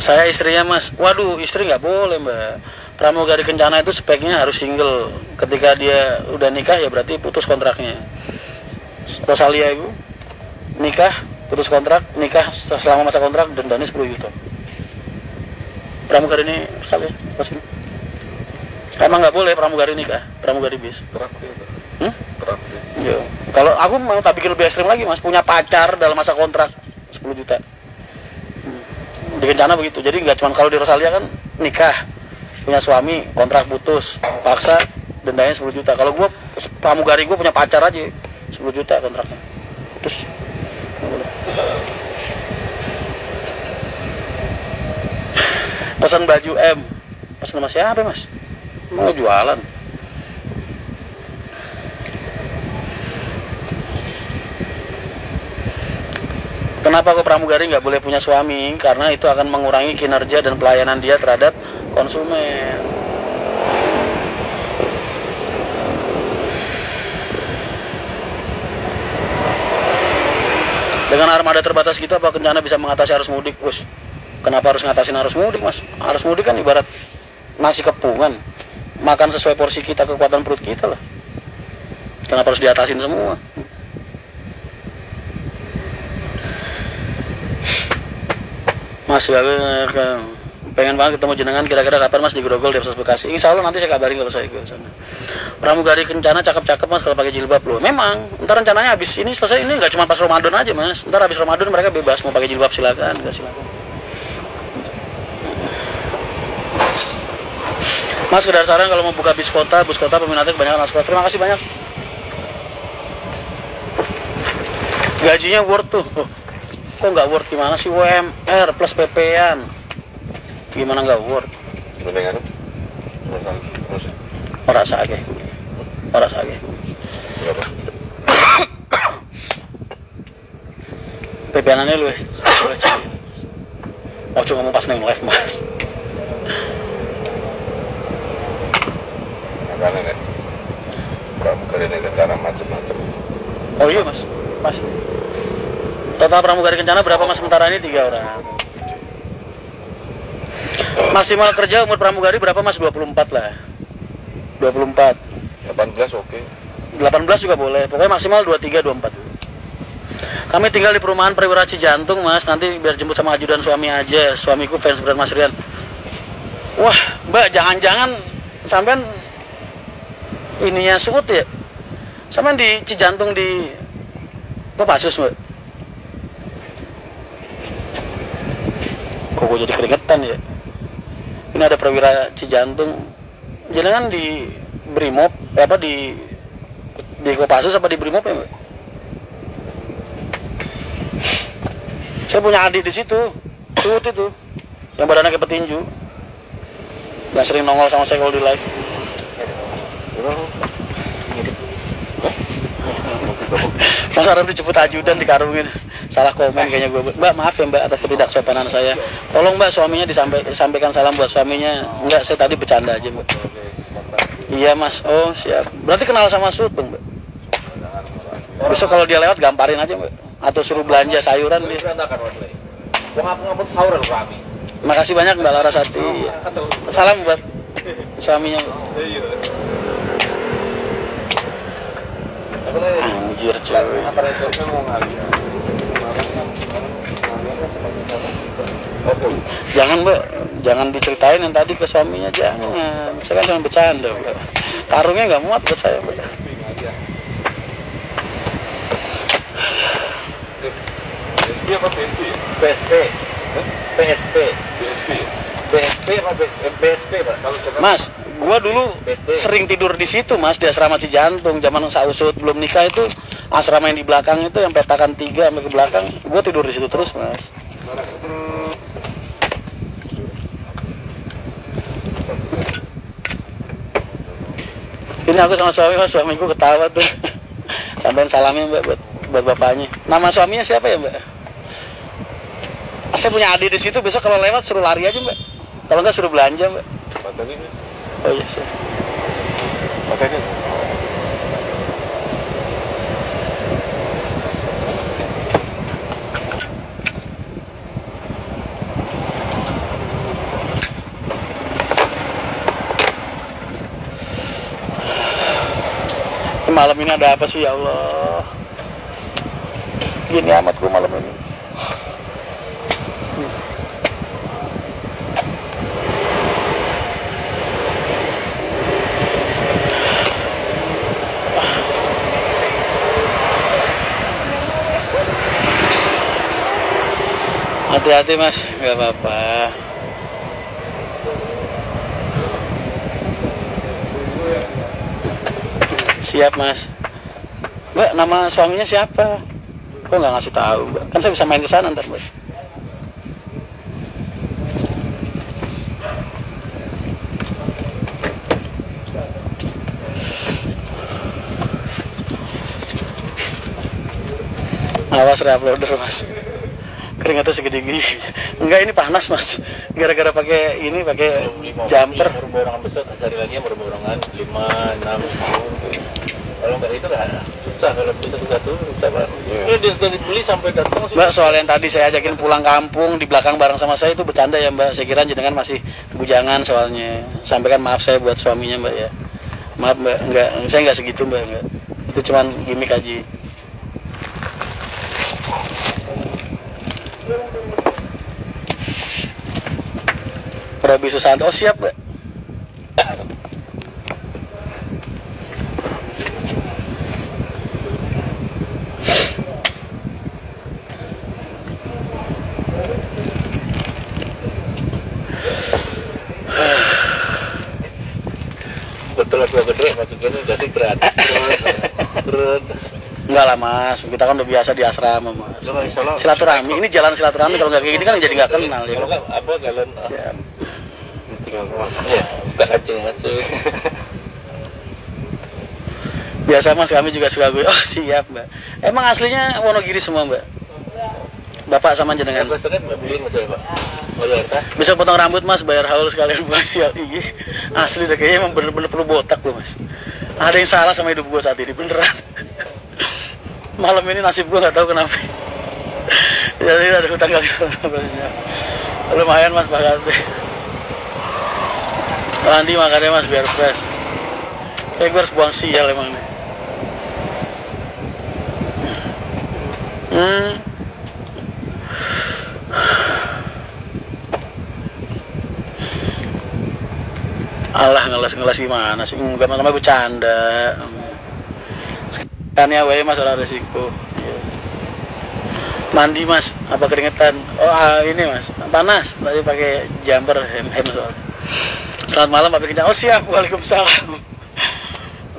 Speaker 1: Saya istrinya mas. Waduh, istri nggak boleh mbak. Pramugari Kencana itu speknya harus single. Ketika dia udah nikah ya berarti putus kontraknya. Rosalia itu nikah, putus kontrak, nikah selama masa kontrak dendanya 10 juta. Pramugari ini salah ya, pas ini. Emang nggak boleh pramugari nikah, pramugari bis. Ya. Kalau aku mau tak bikin lebih ekstrim lagi mas, punya pacar dalam masa kontrak 10 juta. Di Kencana begitu, jadi nggak cuma kalau di Rosalia kan nikah, punya suami, kontrak putus, paksa, dendanya 10 juta. Kalau gue pramugari gue punya pacar aja 10 juta kontraknya, putus. Pesan baju M, pesan sama siapa mas? Mau jualan. Kenapa kok pramugari nggak boleh punya suami? Karena itu akan mengurangi kinerja dan pelayanan dia terhadap konsumen. Dengan armada terbatas gitu, apa Kencana bisa mengatasi arus mudik? Wus, kenapa harus ngatasin arus mudik mas? Arus mudik kan ibarat nasi kepungan, makan sesuai porsi kita, kekuatan perut kita lah. Kenapa harus diatasin semua? Mas pengen banget ketemu jenengan, kira-kira kapan mas di Grogol, di Depsos Bekasi? Insya Allah nanti saya kabarin kalau saya ke sana. Pramugari Kencana cakep-cakep mas kalau pakai jilbab loh. Memang, ntar rencananya habis ini selesai, ini nggak cuma pas Ramadan aja mas. Ntar habis Ramadan mereka bebas mau pakai jilbab silakan, nggak silakan. Mas sekedar saran kalau mau buka bus kota peminatnya kebanyakan aspal. Terima kasih banyak. Gajinya worth tuh. Oh, kok nggak worth gimana sih? UMR plus PP-an. Gimana nggak worth?
Speaker 3: Mendingan
Speaker 1: Ora sage.
Speaker 3: berapa?
Speaker 1: PP-anane lu wis. Oh, cuma ngomong pas neng live mas.
Speaker 3: Makanya nih pramugari ini Kencana macam-macam.
Speaker 1: Oh iya mas, pasti. Total pramugari Kencana berapa mas sementara ini? 3 orang. Maksimal kerja umur pramugari berapa mas? 24 lah. 24.
Speaker 3: 18 oke.
Speaker 1: 18 juga boleh. Pokoknya maksimal 23, 24. Kami tinggal di perumahan Perwira Cijantung mas. Nanti biar jemput sama ajudan suami aja. Suamiku fans berat Mas Rian. Wah mbak, jangan-jangan sampean ininya suut ya? Sampean di Cijantung di Kopassus mbak? Kok gue jadi keringetan ya? Ini ada Perwira Cijantung. Jangan di Brimob, apa di Kopassus apa di Brimob ya mbak? Saya punya adik di situ, suut itu, yang badannya kayak petinju, yang sering nongol sama saya kalau di live. Mas Arif dijemput ajudan dikarungin, salah komen kayaknya gue. Mbak maaf ya mbak atas ketidaksopanan saya. Tolong mbak suaminya disampaikan salam buat suaminya. Enggak, saya tadi bercanda aja mbak. Iya mas, oh siap. Berarti kenal sama Sud dong mbak. Besok kalau dia lewat gamparin aja mbak. Atau suruh belanja sayuran dia. Makasih banyak Mbak Larasati. Salam buat suaminya. Anjir cuy. Jangan Mbak, jangan diceritain yang tadi ke suaminya, jangan. Saya kan cuma bercanda Mbak. Tarungnya nggak muat buat saya Mbak.
Speaker 3: PSP apa PSP?
Speaker 2: PSP. PSP.
Speaker 3: PSP.
Speaker 2: PSP apa PSP, Pak?
Speaker 1: Mas, gua dulu
Speaker 2: PSP.
Speaker 1: sering tidur di situ Mas, di asrama Cijantung. Zaman sausut belum nikah itu, asrama yang di belakang itu yang petakan 3 sampai ke belakang, gua tidur di situ terus Mas. Ini aku sama suami Mas, suamiku ketawa tuh. Sampein salamin Mbak buat bapaknya. Nama suaminya siapa ya Mbak? Saya punya adik di situ, besok kalau lewat suruh lari aja Mbak. Kalau nggak suruh belanja Mbak.
Speaker 3: Materi ini.
Speaker 1: Oh iya sih.
Speaker 3: Materi.
Speaker 1: Malam ini ada apa sih ya Allah? Gini amat gue malam ini. Hati-hati Mas, nggak apa-apa. Siap Mas. Mbak, nama suaminya siapa? Kok nggak ngasih tahu Mbak? Kan saya bisa main ke sana ntar Mbak. Awas reuploader Mas. Keringatnya segede gini. Enggak, ini panas Mas. Gara-gara pakai ini, pakai jumper.
Speaker 2: Borongan besar, cari lagi yang borongan 5, 6. Kalau nggak itu lah susah, kalau beli satu-satu susah banget. Dari beli sampai datang.
Speaker 1: Mbak, soal yang tadi saya ajakin pulang kampung di belakang bareng sama saya itu bercanda ya Mbak. Saya kira jenengan masih bujangan soalnya. Sampaikan maaf saya buat suaminya Mbak ya. Maaf Mbak, enggak, saya nggak segitu Mbak, enggak. Itu cuman gimmick aja. Robi Susanto, oh siap Mbak.
Speaker 2: Betul aku gede, maksudnya kasih berat.
Speaker 1: Enggak lah Mas, kita kan udah biasa di asrama Mas. Silaturahmi, ini jalan silaturahmi, kalau nggak kayak gini kan jadi nggak kenal ya.
Speaker 2: Kalau nggak apa kalian?
Speaker 1: Siap.
Speaker 2: Tinggal ya, bukan acing masuk.
Speaker 1: Biasa Mas, kami juga suka gue. Oh siap Mbak. Emang aslinya Wonogiri semua Mbak? Bapak sama jenengan. Bisa potong rambut Mas, bayar haul sekalian facial. Iya. Asli deh, kayaknya emang bener-bener perlu botak loh Mas. Ada yang salah sama hidup gue saat ini, beneran. Malam ini nasib gue nggak tahu kenapa. Jadi ada hutang kali. Lumayan Mas pakatnya. Nanti makannya Mas biar fresh. Kayak gue harus buang sial emang nih. Alah, ngeles gimana sih? Enggak, namanya bercanda. Kan ya wae Mas, ora resiko. Mandi Mas, apa keringetan? Oh ini Mas, panas. Tadi pakai jumper hem soalnya. Selamat malam Pak Kencang. Oh siap, waalaikumsalam.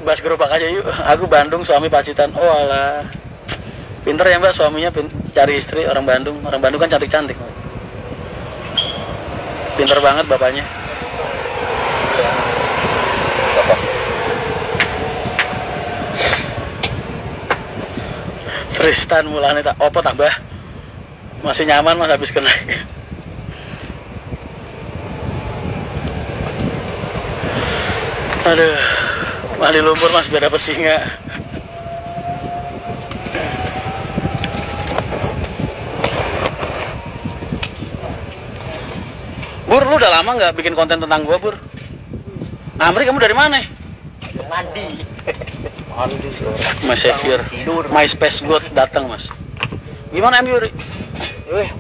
Speaker 1: Bahas gerobak aja yuk. Aku Bandung, suami Pacitan. Oh alah. Pinter ya Mbak, suaminya cari istri orang Bandung. Orang Bandung kan cantik-cantik. Pinter banget bapaknya. Tristan mulane tak opo tambah. Masih nyaman Mas habis kena. Aduh, mandi lumpur Mas biar dapet singa. Bur, lu udah lama nggak bikin konten tentang gua, Bur? Amri, kamu dari mana?
Speaker 4: Mandi.
Speaker 1: Mas Xavier, My Space God datang, Mas. Gimana MU, Ri?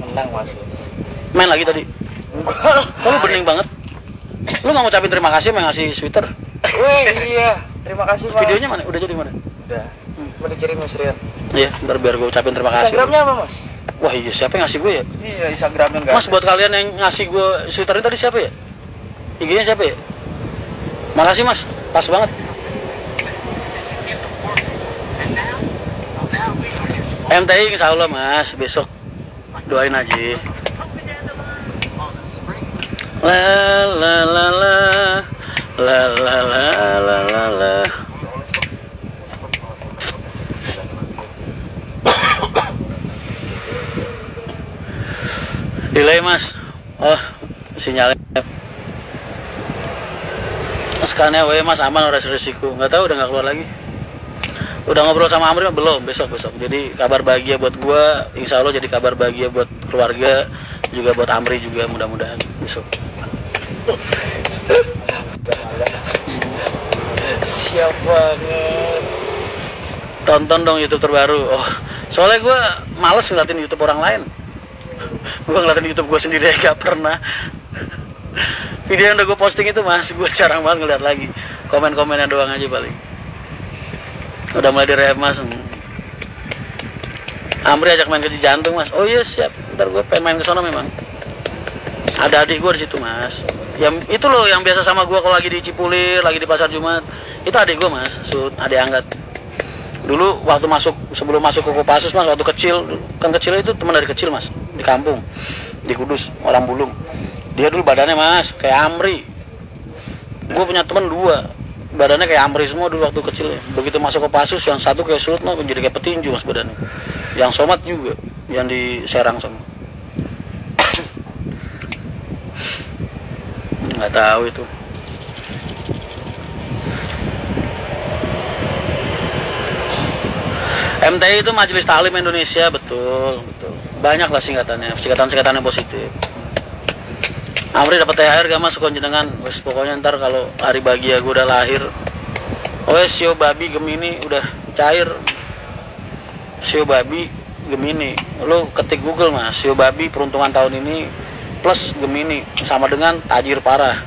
Speaker 4: Menang Mas.
Speaker 1: Main lagi tadi?
Speaker 4: Enggak.
Speaker 1: Kok lu bening banget? Lu nggak ngucapin terima kasih sama yang ngasih sweater?
Speaker 4: Iya. Terima kasih Mas.
Speaker 1: Videonya mana? Udah jadi mana?
Speaker 4: Udah. Mau dikirim Mas Rian.
Speaker 1: Iya, ntar biar gue ucapin terima kasih.
Speaker 4: Instagramnya apa Mas?
Speaker 1: Wah iya, siapa yang ngasih gue ya?
Speaker 4: Iya, Instagramnya enggak.
Speaker 1: Mas, buat kalian yang ngasih gue sweater ini tadi siapa ya? IG-nya siapa ya? Makasih Mas, pas banget. MTI insya Allah Mas, besok doain aja. La la la la la la la la la la. Delay Mas. Oh, sinyalnya. Sekarang Mas aman, ora resiko. Nggak tahu, udah nggak keluar lagi. Udah ngobrol sama Amri belum? Besok. Jadi kabar bahagia buat gua, insya Allah jadi kabar bahagia buat keluarga, juga buat Amri juga, mudah-mudahan besok.
Speaker 4: Siap banget.
Speaker 1: Tonton dong YouTube terbaru. Oh, soalnya gua males ngeliatin YouTube orang lain. Gua ngeliatin YouTube gua sendiri gak pernah. Video yang udah gue posting itu Mas, gue jarang banget ngeliat lagi. Komen-komennya doang aja paling. Udah mulai direhab Mas. Amri ajak main ke Cijantung Mas. Oh iya siap. Ntar gue pengen main ke sana memang. Ada adik gue di situ Mas. Yang itu loh yang biasa sama gue kalau lagi di Cipulir, lagi di Pasar Jumat. Itu adik gue Mas, adik angkat. Dulu waktu sebelum masuk ke Kopassus Mas, waktu kecil, kan kecil itu teman dari kecil Mas, di kampung, di Kudus, orang Bulung. Dia dulu badannya Mas kayak Amri. Gue punya temen 2, badannya kayak Amri semua dulu waktu kecil ya. Begitu masuk ke Kopassus, yang satu kayak Sutno jadi kayak petinju Mas badannya. Yang Somat juga, yang di Serang sama. Nggak tahu itu. MTI itu Majelis Taklim Indonesia, betul. Banyak lah singkatannya yang positif. Amri dapat THR gak Mas konjenengan? Wes pokoknya ntar kalau hari bahagia gue udah lahir. Wes sio babi Gemini udah cair. Sio babi Gemini. Lo ketik Google Mas, sio babi peruntungan tahun ini plus Gemini sama dengan tajir parah.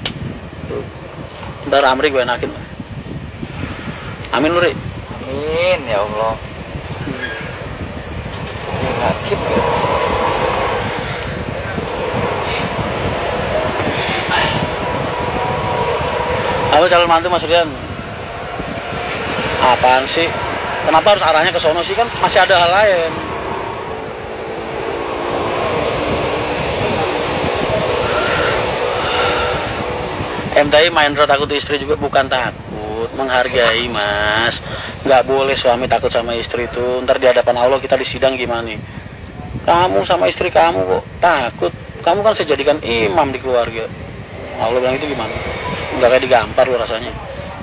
Speaker 1: Ntar Amri gue enakin. Amin Luri.
Speaker 4: Amin ya Allah. Enakin ya.
Speaker 1: Halo calon mantu Mas Rian. Apaan sih? Kenapa harus arahnya ke sono sih, kan masih ada hal lain. MTI Mahendra takut istri juga, bukan takut, menghargai Mas. Nggak boleh suami takut sama istri itu. Ntar di hadapan Allah kita disidang gimana nih? Kamu sama istri kamu kok takut? Kamu kan saya jadikan imam di keluarga. Allah bilang itu gimana? Nggak kayak digampar loh rasanya.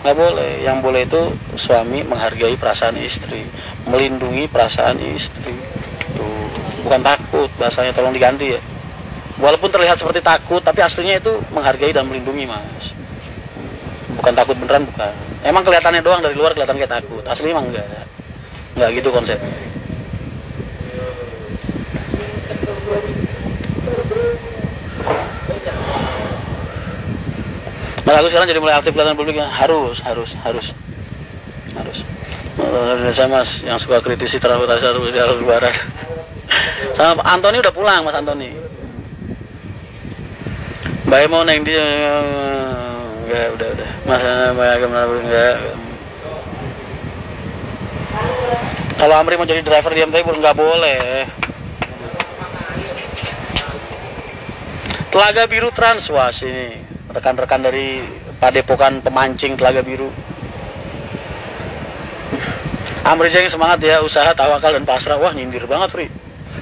Speaker 1: Nggak boleh. Yang boleh itu suami menghargai perasaan istri, melindungi perasaan istri. Tuh, bukan takut, bahasanya tolong diganti ya. Walaupun terlihat seperti takut, tapi aslinya itu menghargai dan melindungi Mas. Bukan takut beneran, bukan. Emang kelihatannya doang dari luar kelihatan kayak takut, aslinya emang enggak gitu konsepnya. Nah, aku sekarang jadi mulai aktif kelihatan publiknya. Harus. Saya Mas yang suka kritisi transportasi di arah lebaran. Sama Antoni udah pulang Mas Antoni. Mbak mau neng dia enggak, udah. Mas enggak. Kalau Amri mau jadi driver di MTI nggak boleh. Telaga Biru Trans, wah sini rekan-rekan dari Padepokan Pemancing Telaga Biru. Amri Jeng semangat ya, usaha, tawakal dan pasrah. Wah nyindir banget Ri.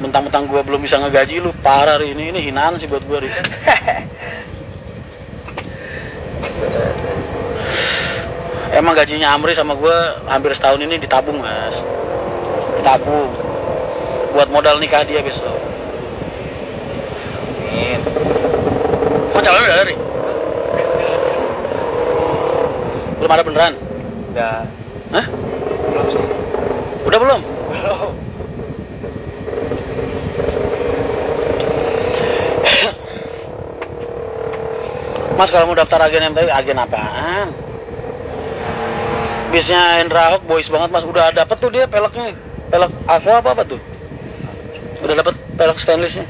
Speaker 1: Mentang-mentang gue belum bisa ngegaji lu, parah Ri. Ini hinaan sih buat gue Ri. Emang gajinya Amri sama gue hampir setahun ini ditabung Mas. Ditabung buat modal nikah dia besok.
Speaker 4: Amin.
Speaker 1: calon udah dari? Belum ada beneran?
Speaker 4: Udah.
Speaker 1: Hah?
Speaker 4: Belum sih.
Speaker 1: Udah belum?
Speaker 4: Belum.
Speaker 1: Mas kalau mau daftar agen MTI, agen apaan? Bisnya Hendra Hawk boys banget mas, udah dapet tuh dia peleknya. Pelek aku apa tuh? Udah dapet pelek stainlessnya,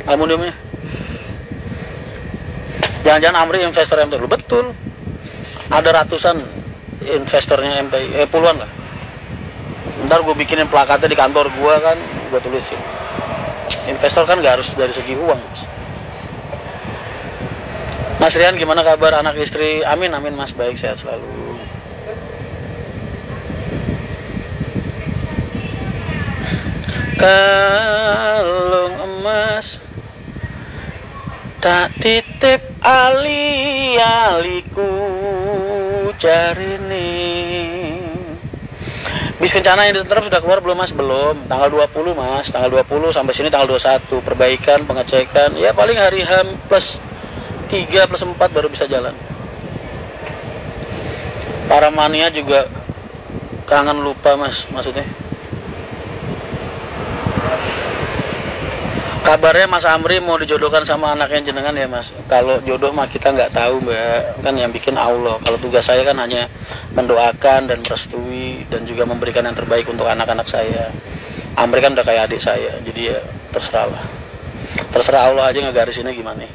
Speaker 1: aluminiumnya. Jangan-jangan Amri investor MTI, lu betul. Ada ratusan investornya MTI, puluhan lah. Ntar gue bikinin plakatnya di kantor gue kan, gue tulisin. Investor kan gak harus dari segi uang mas. Mas Rian gimana kabar anak istri? Amin amin mas, baik sehat selalu. Kalung emas tak titip ali-aliku carini. Bis kencana yang diterap sudah keluar belum mas? Belum, tanggal 20 mas, tanggal 20 sampai sini tanggal 21. Perbaikan, pengecekan, ya paling hari H plus 3 plus 4 baru bisa jalan. Para mania juga kangen lupa mas, maksudnya. Kabarnya Mas Amri mau dijodohkan sama anaknya jenengan ya mas. Kalau jodoh mah kita nggak tahu mbak, kan yang bikin Allah. Kalau tugas saya kan hanya mendoakan dan merestui dan juga memberikan yang terbaik untuk anak-anak saya. Amri kan udah kayak adik saya, jadi ya terserah lah. Terserah Allah aja ngegarisinnya gimana.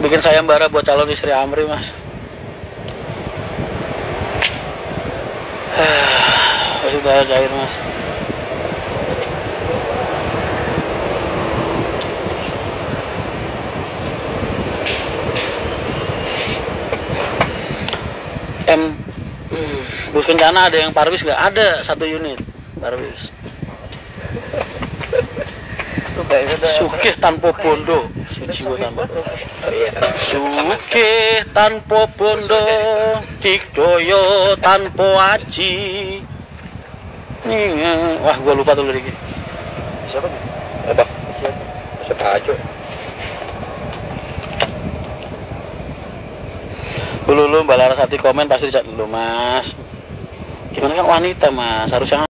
Speaker 1: Bikin sayembara buat calon istri Amri mas. Sudah cair mas. Bus kencana ada yang parwis nggak? Ada 1 unit parwis. Sukih tanpa bondo, sujiwa tanpa sukih tanpa bondo, dikdoyo tanpa aji. Wah, gua lupa tuh liriknya.
Speaker 3: Siapa? Apa? Siapa aja?
Speaker 1: Lu Mbak Larasati komen pasti dicat dulu mas. Gimana kan wanita mas, harusnya